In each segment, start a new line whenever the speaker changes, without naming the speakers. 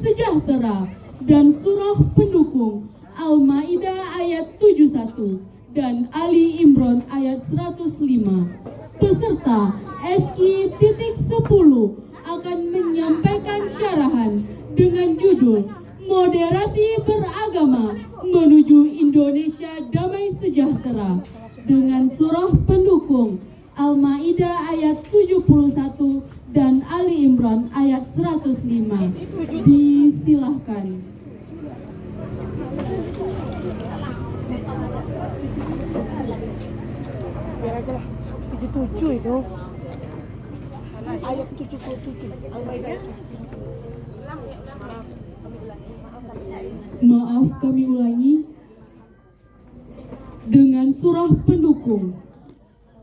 sejahtera dan surah pendukung Al-Maidah ayat 71 dan Ali Imran ayat 105. Peserta SQ.10 akan menyampaikan syarahan dengan judul Moderasi Beragama Menuju Indonesia Damai Sejahtera dengan surah pendukung Al-Maidah ayat 71 dan Ali Imran ayat 105. Disilahkan.
Biar aja lah 77 itu ayat 77 Al-Maidah.
Maaf kami ulangi. Dengan surah pendukung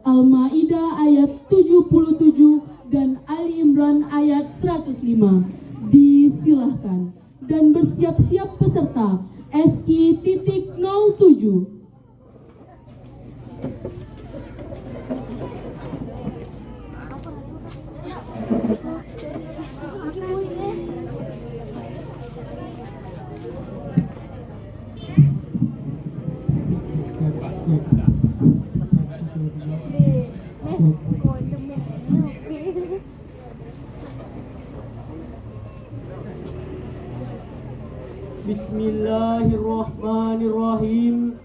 Al-Maidah ayat 77 dan Ali Imran ayat 105. Disilahkan dan bersiap-siap peserta SQ.07.
Bismillahirrahmanirrahim.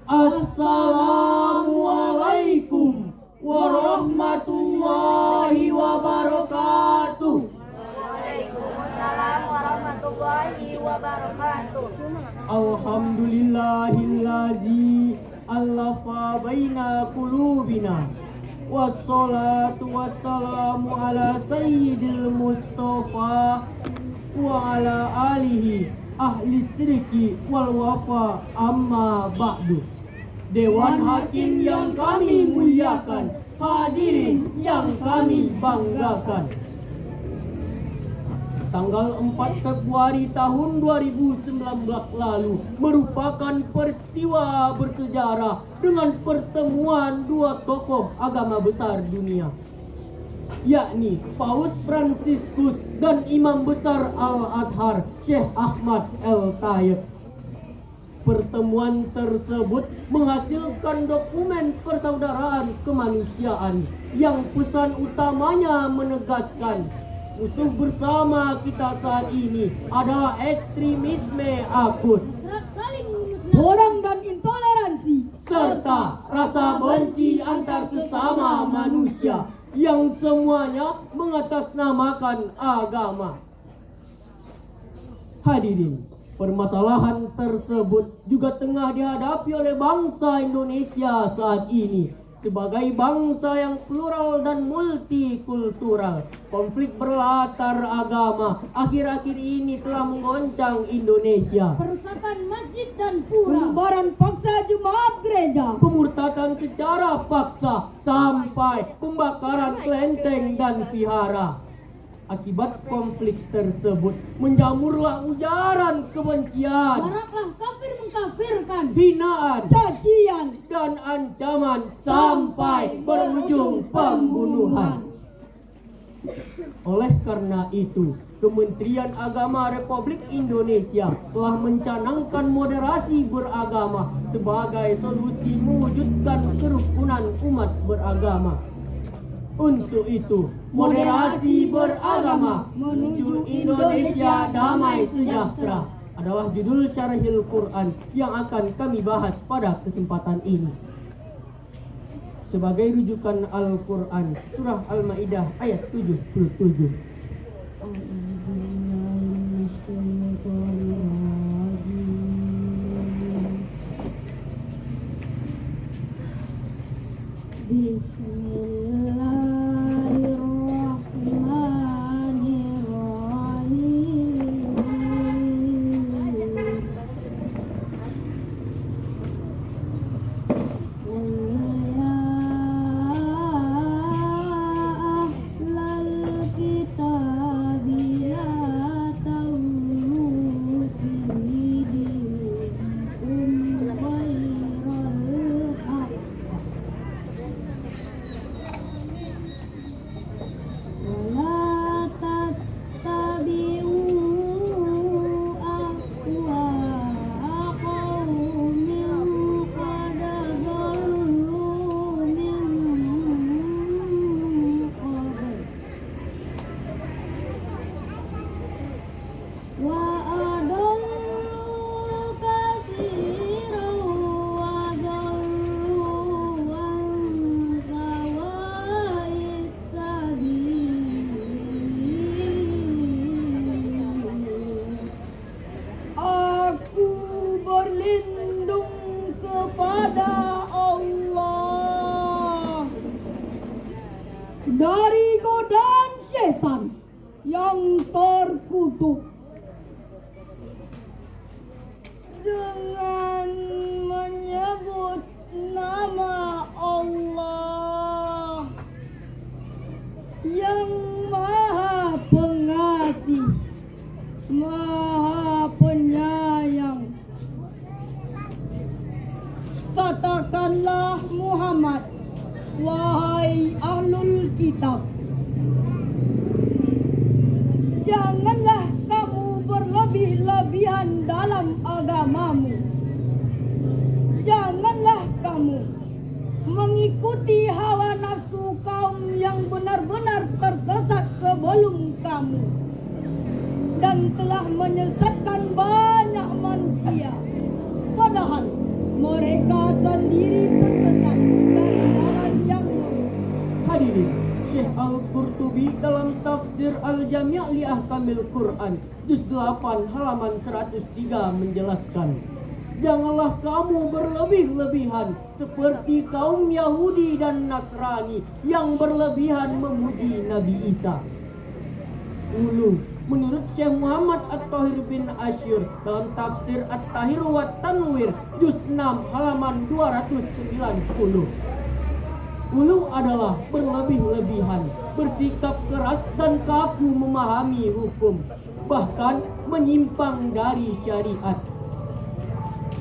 Assalamualaikum warahmatullahi wabarakatuh.
Waalaikumsalam warahmatullahi wabarakatuh.
Alhamdulillahillazi allafa baina qulubina. Wassalatu wassalamu ala sayyidil mustafa wa ala alihi ahli sidiki wal wafa, amma ba'du. Dewan Hakim yang kami muliakan, hadirin yang kami banggakan. Tanggal 4 Februari tahun 2019 lalu merupakan peristiwa bersejarah dengan pertemuan dua tokoh agama besar dunia, yakni Paus Fransiskus dan Imam Besar Al-Azhar Syekh Ahmad El-Tayeb. Pertemuan tersebut menghasilkan dokumen persaudaraan kemanusiaan yang pesan utamanya menegaskan musuh bersama kita saat ini adalah ekstremisme akut,
Perang dan intoleransi
serta rasa benci antar sesama manusia yang semuanya mengatasnamakan agama. Hadirin, permasalahan tersebut juga tengah dihadapi oleh bangsa Indonesia saat ini. Sebagai bangsa yang plural dan multikultural, konflik berlatar agama akhir-akhir ini telah menggoncang Indonesia.
Perusakan masjid dan pura,
pembubaran paksa jemaat gereja,
Pemurtadan secara paksa sampai pembakaran kelenteng dan vihara. Akibat konflik tersebut menjamurlah ujaran kebencian,
maraklah kafir mengkafirkan,
hinaan,
cacian,
dan ancaman sampai berujung pembunuhan. Oleh karena itu, Kementerian Agama Republik Indonesia telah mencanangkan moderasi beragama sebagai solusi mewujudkan kerukunan umat beragama. Untuk itu, moderasi beragama menuju Indonesia damai sejahtera adalah judul Syarahil Quran yang akan kami bahas pada kesempatan ini. Sebagai rujukan Al-Quran, Surah Al-Maidah ayat 77.
Bismillahirrahmanirrahim. وأضلوا كثيرا وضلوا عن سواء السبيل.
Aku berlindung kepada Allah dari godaan setan yang terkutuk dengan menyebut nama Allah yang Maha Pengasih, Maha Penyayang. Katakanlah Muhammad, wahai ahlul kitab, janganlah kamu berlebih-lebihan dalam agamamu. Janganlah kamu mengikuti hawa nafsu kaum yang benar-benar tersesat sebelum kamu dan telah menyesatkan banyak manusia, padahal mereka sendiri tersesat dari jalan yang lurus.
Hadirin, Syekh Al-Qurtubi dalam tafsir Al-Jami' li Ahkamil Quran juz 8 halaman 103 menjelaskan, janganlah kamu berlebih-lebihan seperti kaum Yahudi dan Nasrani yang berlebihan memuji Nabi Isa. Menurut Syekh Muhammad At-Tahir bin Asyir dalam tafsir At-Tahir wa Tanwir juz 6 halaman 290, ulu adalah berlebih-lebihan, bersikap keras dan kaku memahami hukum, bahkan menyimpang dari syariat.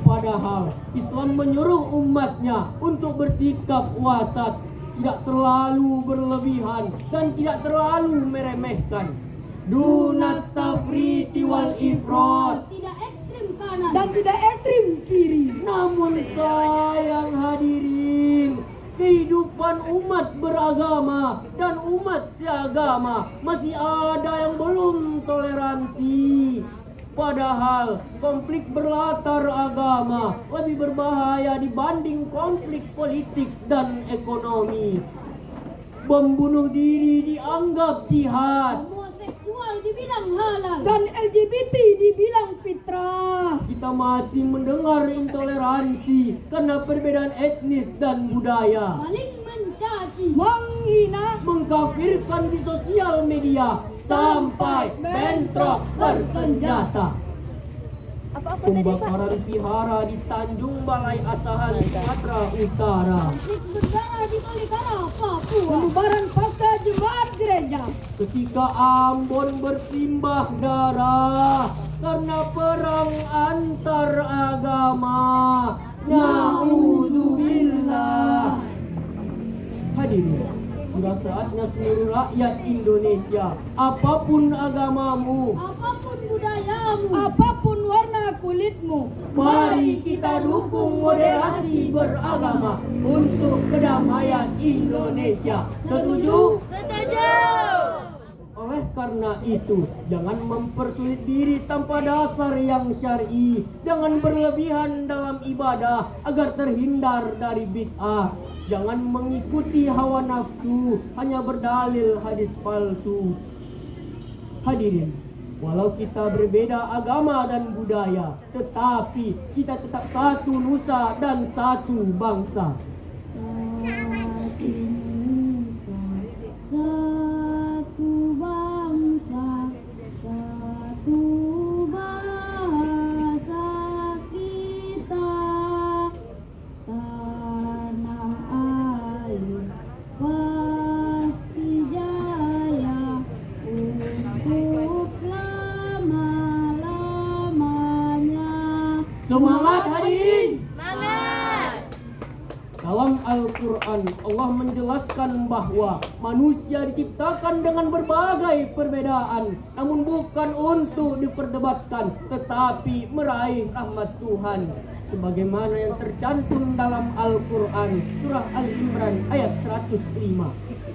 Padahal Islam menyuruh umatnya untuk bersikap wasat, tidak terlalu berlebihan dan tidak terlalu meremehkan. Dunat tafriti wal ifrat,
Tidak ekstrim kanan
Dan tidak ekstrim kiri.
namun sayang hadirin, kehidupan umat beragama dan umat seagama masih ada yang belum toleransi. Padahal konflik berlatar agama lebih berbahaya dibanding konflik politik dan ekonomi. Membunuh diri dianggap jihad.
Homoseksual dibilang halal.
Dan LGBT dibilang fitrah.
Kita masih mendengar intoleransi karena perbedaan etnis dan budaya.
Saling mencaci.
Menghina.
Mengkafirkan di sosial media sampai bentrok bersenjata. Pembakaran vihara di Tanjung Balai Asahan, Sumatera Utara.
Konflik berdarah di Tolikara, Papua.
Pembubaran paksa jemaat gereja.
Ketika Ambon bersimbah darah karena perang antar agama. Na'udzubillah. Hadirin, sudah saatnya seluruh rakyat Indonesia, apapun agamamu,
Apapun budayamu.
Apapun warna kulitmu,
mari kita dukung moderasi beragama untuk kedamaian Indonesia. Setuju? Oleh karena itu, jangan mempersulit diri tanpa dasar yang syar'i. Jangan berlebihan dalam ibadah agar terhindar dari bid'ah. Jangan mengikuti hawa nafsu hanya berdalil hadis palsu. Hadirin, walau kita berbeda agama dan budaya, tetapi kita tetap satu nusa dan satu bangsa.
Satu nusa, satu bangsa, satu bahasa kita, tanah air pasti jaya untuk selama-lamanya.
Semangat hadirin! Dalam Al-Quran, Allah menjelaskan bahwa manusia diciptakan dengan berbagai perbedaan, namun bukan untuk diperdebatkan, tetapi meraih rahmat Tuhan. Sebagaimana yang tercantum dalam Al-Quran, surah Al-Imran ayat 105.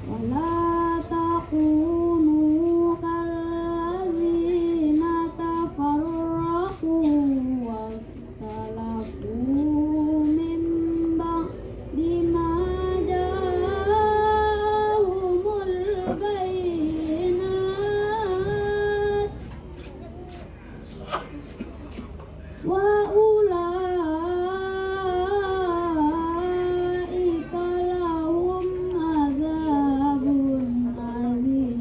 Wala takunu kallazina wa ulaika lahum adzabun adzim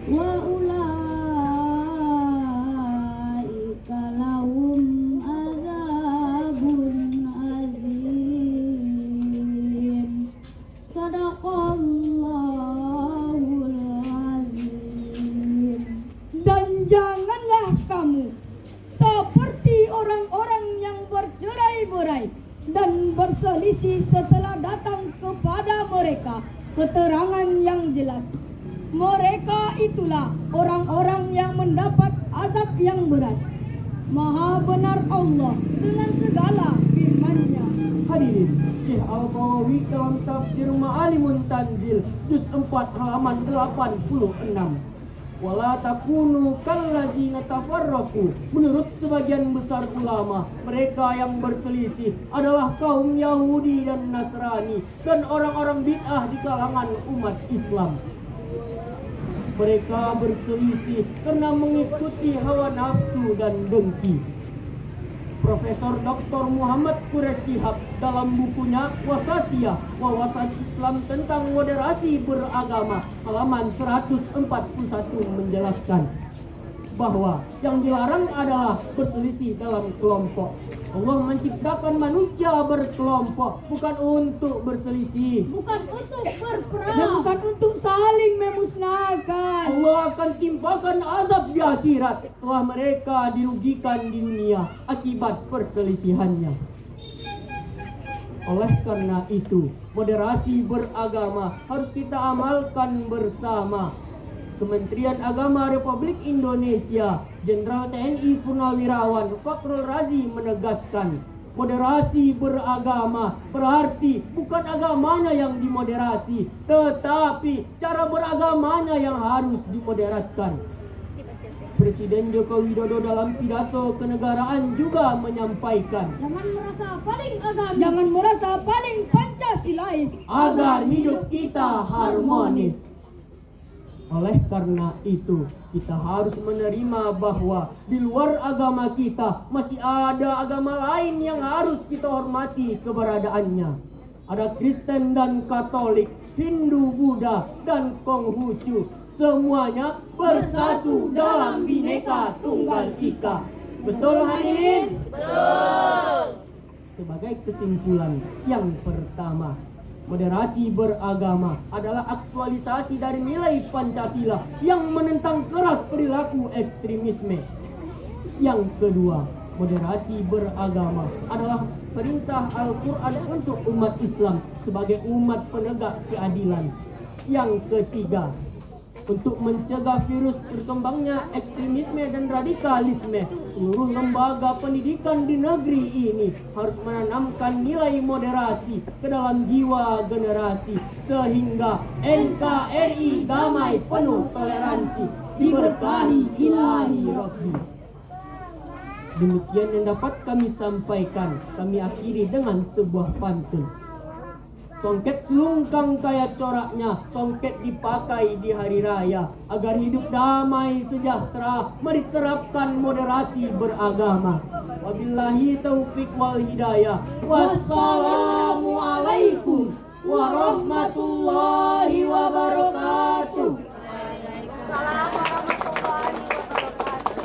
wa ulaika lahum adzabun adzim. Sadaqallahul azim.
Dan janganlah kamu seperti orang-orang yang bercerai-berai dan berselisih setelah datang kepada mereka keterangan yang jelas. Mereka itulah orang-orang yang mendapat azab yang berat. Maha benar Allah dengan segala firman-Nya.
Hadirin, Syekh Al-Bawawi dalam tafsir Ma'alimun Tanzil juz 4 halaman 86. Wala takunu kallazina tafarraqu. Menurut sebagian besar ulama, mereka yang berselisih adalah kaum Yahudi dan Nasrani dan orang-orang bid'ah di kalangan umat Islam. Mereka berselisih karena mengikuti hawa nafsu dan dengki. Profesor Dr. Muhammad Quraish Shihab dalam bukunya Wasatiyah Wawasan Islam tentang Moderasi Beragama halaman 141 menjelaskan bahwa yang dilarang adalah berselisih dalam kelompok. Allah menciptakan manusia berkelompok bukan untuk berselisih.
Bukan untuk
Dan
berperang.
bukan untuk saling memusnahkan.
Allah akan timpakan azab di akhirat setelah mereka dirugikan di dunia akibat perselisihannya. Oleh karena itu, moderasi beragama harus kita amalkan bersama. Kementerian Agama Republik Indonesia, Jenderal TNI Purnawirawan Fakhrul Razi menegaskan, moderasi beragama berarti bukan agamanya yang dimoderasi, tetapi cara beragamanya yang harus dimoderatkan. Presiden Joko Widodo dalam pidato kenegaraan juga menyampaikan
Jangan merasa paling agamis.
Jangan merasa paling Pancasilais.
agar hidup kita harmonis. Oleh karena itu, kita harus menerima bahwa di luar agama kita masih ada agama lain yang harus kita hormati keberadaannya. Ada Kristen dan Katolik, Hindu, Buddha, dan Konghucu. Semuanya bersatu dalam Bhinneka Tunggal Ika. Betul hadirin? Betul. Sebagai kesimpulan yang pertama, moderasi beragama adalah aktualisasi dari nilai Pancasila yang menentang keras perilaku ekstremisme. Yang kedua, moderasi beragama adalah perintah Al-Quran untuk umat Islam sebagai umat penegak keadilan. Yang ketiga, untuk mencegah virus berkembangnya ekstremisme dan radikalisme, seluruh lembaga pendidikan di negeri ini harus menanamkan nilai moderasi ke dalam jiwa generasi sehingga NKRI damai penuh toleransi diberkahi ilahi Rabbi. Demikian yang dapat kami sampaikan. Kami akhiri dengan sebuah pantun. Songket selungkang kaya coraknya, songket dipakai di hari raya. Agar hidup damai sejahtera, mari terapkan moderasi beragama. Wabillahi taufik wal hidayah. Wassalamualaikum warahmatullahi wabarakatuh.
Waalaikumsalam warahmatullahi wabarakatuh.